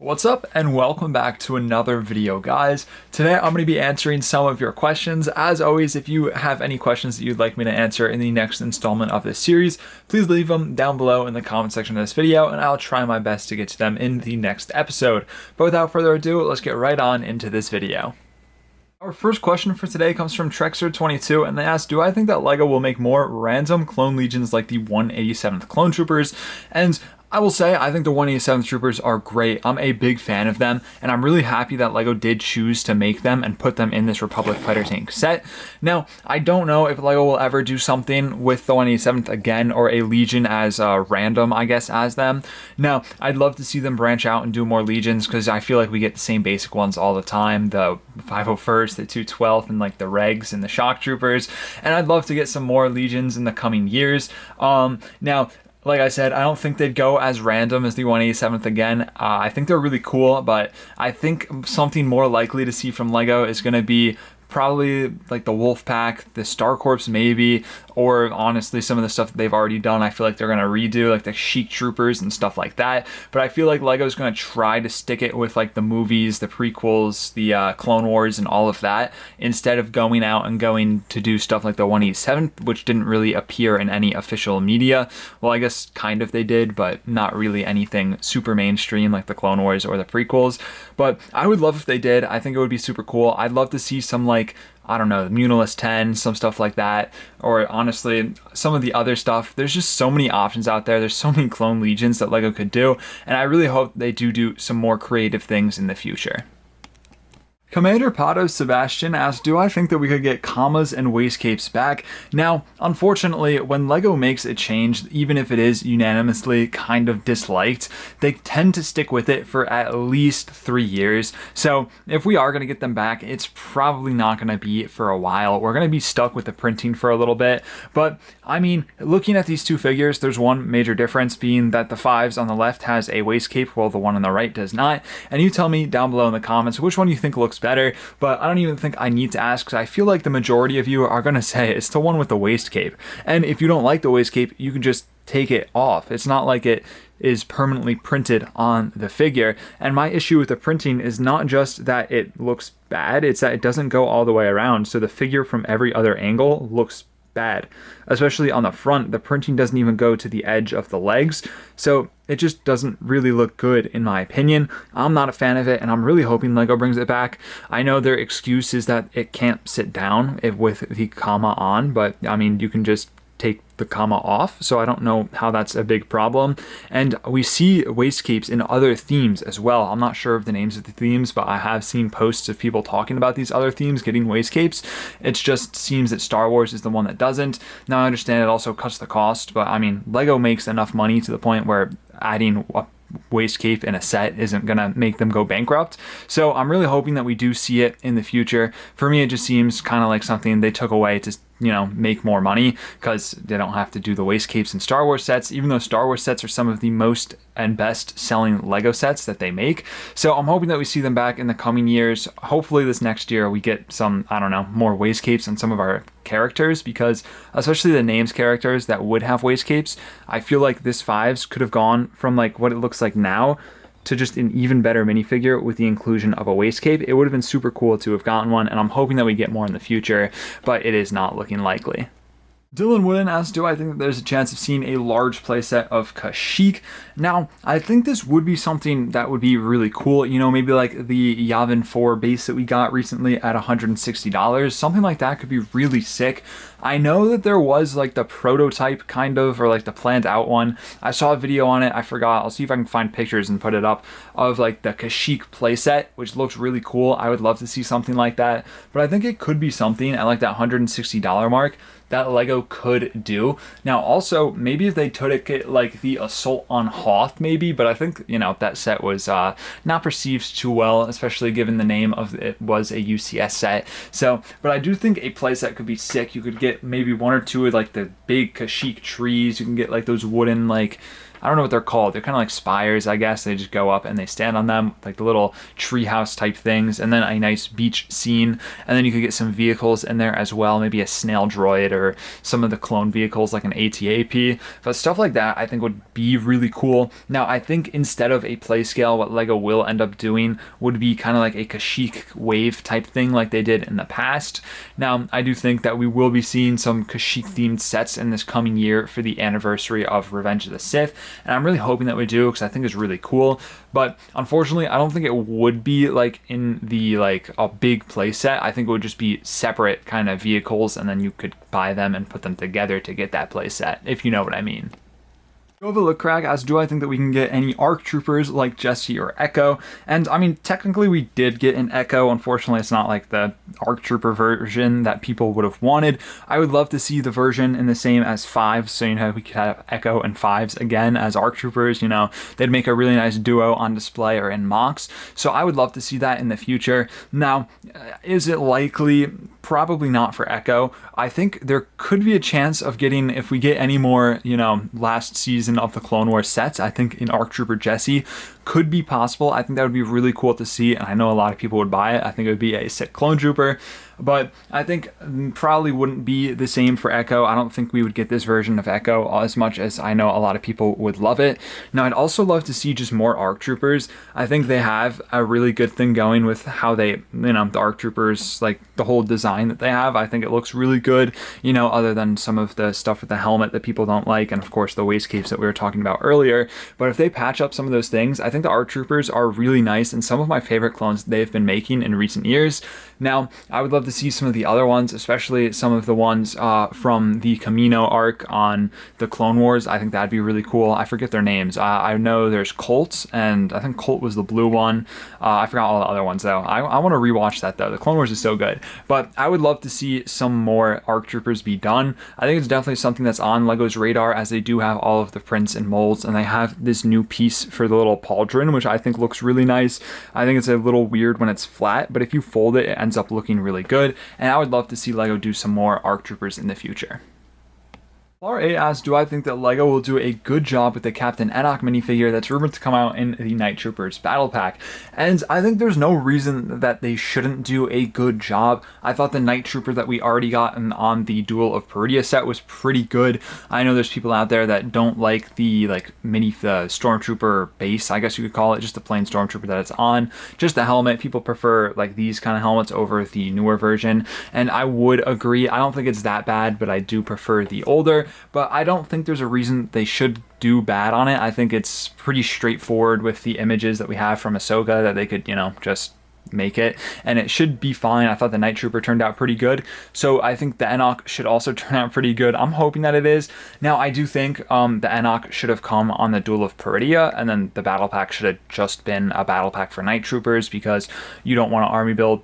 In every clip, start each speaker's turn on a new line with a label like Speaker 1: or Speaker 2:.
Speaker 1: What's up and welcome back to another video, guys. Today I'm going to be answering some of your questions. As always, if you have any questions that you'd like me to answer in the next installment of this series, please leave them down below in the comment section of this video and I'll try my best to get to them in the next episode. But without further ado, let's get right on into this video. Our first question for today comes from Trexer22, and they ask, do I think that LEGO will make more random clone legions like the 187th Clone Troopers? And I will say, I think the 187th Troopers are great. I'm a big fan of them, and I'm really happy that LEGO did choose to make them and put them in this Republic Fighter Tank set. Now, I don't know if LEGO will ever do something with the 187th again, or a Legion as random, I guess, as them. Now, I'd love to see them branch out and do more Legions, because I feel like we get the same basic ones all the time. The 501st, the 212th, and like the Regs and the Shock Troopers. And I'd love to get some more Legions in the coming years. Now, like I said, I don't think they'd go as random as the 187th again. I think they're really cool, but I think something more likely to see from LEGO is going to be probably like the Wolfpack, the Star Corps maybe, or honestly some of the stuff that they've already done I feel like they're going to redo, like the Sheik Troopers and stuff like that. But I feel like LEGO's going to try to stick it with like the movies, the prequels, the Clone Wars and all of that, instead of going out and going to do stuff like the 187th, which didn't really appear in any official media. Well, I guess kind of they did, but not really anything super mainstream like the Clone Wars or the prequels. But I would love if they did. I think it would be super cool. I'd love to see some like, I don't know, Munilus 10, some stuff like that, or honestly, some of the other stuff. There's just so many options out there. There's so many clone legions that LEGO could do, and I really hope they do some more creative things in the future. Commander Pato Sebastian asked, do I think that we could get commas and waist capes back? Now, unfortunately, when LEGO makes a change, even if it is unanimously kind of disliked, they tend to stick with it for at least 3 years. So if we are going to get them back, it's probably not going to be for a while. We're going to be stuck with the printing for a little bit. But I mean, looking at these two figures, there's one major difference being that the 5s on the left has a waist cape while the one on the right does not. And you tell me down below in the comments which one you think looks better, but I don't even think I need to ask because I feel like the majority of you are going to say it's the one with the waist cape. And if you don't like the waist cape, you can just take it off. It's not like it is permanently printed on the figure. And my issue with the printing is not just that it looks bad, it's that it doesn't go all the way around. So the figure from every other angle looks bad, especially on the front. The printing doesn't even go to the edge of the legs, so it just doesn't really look good in my opinion. I'm not a fan of it, and I'm really hoping LEGO brings it back. I know their excuse is that it can't sit down with the comma on, but I mean, you can just take the comma off, so I don't know how that's a big problem. And we see waist capes in other themes as well. I'm not sure of the names of the themes, but I have seen posts of people talking about these other themes getting waist capes. It just seems that Star Wars is the one that doesn't. Now I understand it also cuts the cost, but I mean, LEGO makes enough money to the point where adding a waist cape in a set isn't gonna make them go bankrupt. So I'm really hoping that we do see it in the future. For me, it just seems kind of like something they took away to, you know, make more money, because they don't have to do the waist capes in Star Wars sets, even though Star Wars sets are some of the most and best selling LEGO sets that they make. So I'm hoping that we see them back in the coming years. Hopefully this next year we get some, I don't know, more waist capes on some of our characters, because especially the names characters that would have waist capes, I feel like this 5s could have gone from like what it looks like now to just an even better minifigure with the inclusion of a waist cape. It would have been super cool to have gotten one, and I'm hoping that we get more in the future, but it is not looking likely. Dylan Wooden asks, do I think that there's a chance of seeing a large playset of Kashyyyk? Now, I think this would be something that would be really cool. You know, maybe like the Yavin 4 base that we got recently at $160. Something like that could be really sick. I know that there was like the prototype kind of, or like the planned out one. I saw a video on it, I forgot. I'll see if I can find pictures and put it up of like the Kashyyyk playset, which looks really cool. I would love to see something like that. But I think it could be something at like that $160 mark that LEGO could do. Now also, maybe if they took it like the Assault on Hoth maybe, but I think, you know, that set was not perceived too well, especially given the name of it was a UCS set. So, but I do think a playset could be sick. You could get maybe one or two of like the big Kashyyyk trees. You can get like those wooden like I don't know what they're called. They're kind of like spires, I guess. They just go up and they stand on them, like the little treehouse type things, and then a nice beach scene. And then you could get some vehicles in there as well, maybe a snail droid or some of the clone vehicles like an AT-AP. But stuff like that I think would be really cool. Now, I think instead of a play scale, what LEGO will end up doing would be kind of like a Kashyyyk wave type thing like they did in the past. Now, I do think that we will be seeing some Kashyyyk themed sets in this coming year for the anniversary of Revenge of the Sith, and I'm really hoping that we do because I think it's really cool. But unfortunately, I don't think it would be like in the like a big play set. I think it would just be separate kind of vehicles, and then you could buy them and put them together to get that play set, if you know what I mean. Look, Craig, as do I think that we can get any ARC troopers like Jesse or Echo. And I mean, technically we did get an Echo. Unfortunately, it's not like the ARC trooper version that people would have wanted. I would love to see the version in the same as 5s, so you know we could have Echo and 5s again as ARC troopers. You know, they'd make a really nice duo on display or in mocks. So I would love to see that in the future. Now, is it likely? Probably not for Echo. I think there could be a chance of getting, if we get any more, you know, last season of the Clone Wars sets, I think an ARC Trooper Jesse could be possible. I think that would be really cool to see, and I know a lot of people would buy it. I think it would be a sick clone trooper, but I think probably wouldn't be the same for Echo. I don't think we would get this version of Echo as much as I know a lot of people would love it. Now, I'd also love to see just more ARC Troopers. I think they have a really good thing going with how they, you know, the ARC Troopers, like the whole design that they have. I think it looks really good, you know, other than some of the stuff with the helmet that people don't like, and of course the waist capes that we were talking about earlier. But if they patch up some of those things, I think the ARC Troopers are really nice and some of my favorite clones they've been making in recent years. Now, I would love to see some of the other ones, especially some of the ones from the Camino arc on the Clone Wars. I think that'd be really cool. I forget their names. I know there's Colt, and I think Colt was the blue one. I forgot all the other ones, though. I want to rewatch that, though. The Clone Wars is so good. But I would love to see some more ARC Troopers be done. I think it's definitely something that's on LEGO's radar, as they do have all of the prints and molds, and they have this new piece for the little pauldron, which I think looks really nice. I think it's a little weird when it's flat, but if you fold it, it ends up looking really good, and I would love to see LEGO do some more ARC Troopers in the future. R8 asks, do I think that LEGO will do a good job with the Captain Enoch minifigure that's rumored to come out in the Night Troopers Battle Pack? And I think there's no reason that they shouldn't do a good job. I thought the Night Trooper that we already got on the Duel of Peridea set was pretty good. I know there's people out there that don't like the the Stormtrooper base, I guess you could call it, just the plain Stormtrooper that it's on. Just the helmet. People prefer like these kind of helmets over the newer version, and I would agree. I don't think it's that bad, but I do prefer the older. But I don't think there's a reason they should do bad on it. I think it's pretty straightforward with the images that we have from Ahsoka that they could, you know, just make it, and it should be fine. I thought the Night Trooper turned out pretty good, so I think the Enoch should also turn out pretty good. I'm hoping that it is. Now, I do think the Enoch should have come on the Duel of Peridea, and then the Battle Pack should have just been a Battle Pack for Night Troopers, because you don't want to army build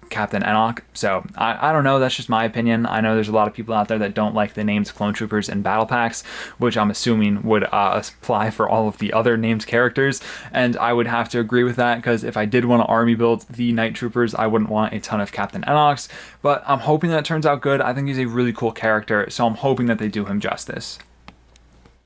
Speaker 1: Captain Enoch. So I don't know, that's just my opinion. I know there's a lot of people out there that don't like the names Clone Troopers in battle packs, which I'm assuming would apply for all of the other named characters, and I would have to agree with that, because if I did want to army build the Night Troopers, I wouldn't want a ton of Captain Enochs, but I'm hoping that it turns out good. I think he's a really cool character, so I'm hoping that they do him justice.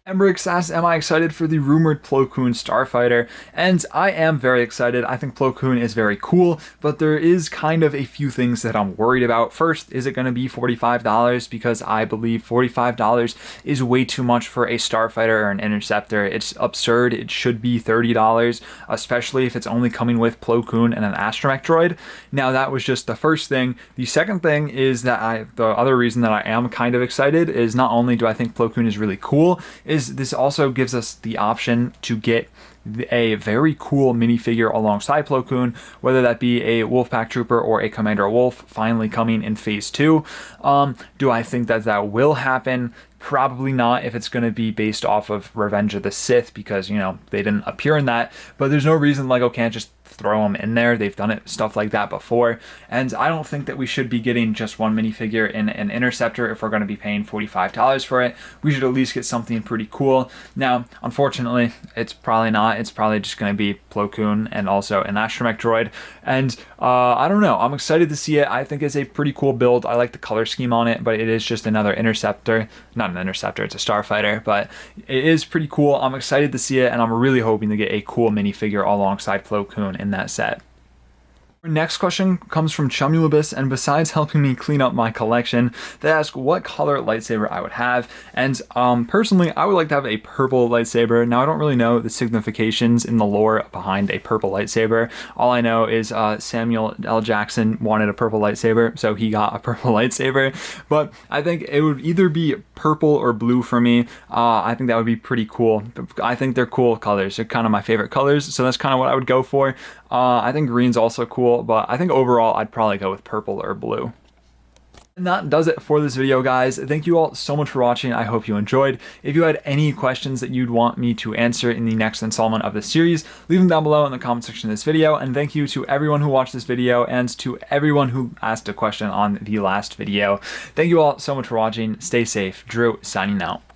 Speaker 1: Embrick asks, am I excited for the rumored Plo Koon Starfighter? And I am very excited. I think Plo Koon is very cool, but there is kind of a few things that I'm worried about. First, is it going to be $45? Because I believe $45 is way too much for a Starfighter or an Interceptor. It's absurd. It should be $30, especially if it's only coming with Plo Koon and an astromech droid. Now, that was just the first thing. The second thing is that the other reason that I am kind of excited is not only do I think Plo Koon is really cool, is this also gives us the option to get a very cool minifigure alongside Plo Koon, whether that be a Wolfpack Trooper or a Commander Wolf, finally coming in Phase 2. Do I think that that will happen? Probably not, if it's going to be based off of Revenge of the Sith, because, you know, they didn't appear in that, but there's no reason LEGO can't just throw them in there. They've done it, stuff like that before, and I don't think that we should be getting just one minifigure in an Interceptor if we're going to be paying $45 for it. We should at least get something pretty cool. Now, unfortunately, it's probably not. It's probably just going to be Plo Koon and also an astromech droid, and I don't know. I'm excited to see it. I think it's a pretty cool build. I like the color scheme on it, but it is just another Interceptor. Not an an interceptor, it's a Starfighter, but it is pretty cool. I'm excited to see it, and I'm really hoping to get a cool minifigure alongside Plo Koon in that set. Our next question comes from Chumulibus, and besides helping me clean up my collection, they ask what color lightsaber I would have. And personally, I would like to have a purple lightsaber. Now, I don't really know the significations in the lore behind a purple lightsaber. All I know is Samuel L. Jackson wanted a purple lightsaber, so he got a purple lightsaber. But I think it would either be purple or blue for me. I think that would be pretty cool. I think they're cool colors. They're kind of my favorite colors, so that's kind of what I would go for. I think green's also cool, but I think overall I'd probably go with purple or blue. And that does it for this video, guys. Thank you all so much for watching. I hope you enjoyed. If you had any questions that you'd want me to answer in the next installment of this series, leave them down below in the comment section of this video. And thank you to everyone who watched this video and to everyone who asked a question on the last video. Thank you all so much for watching. Stay safe. Drew, signing out.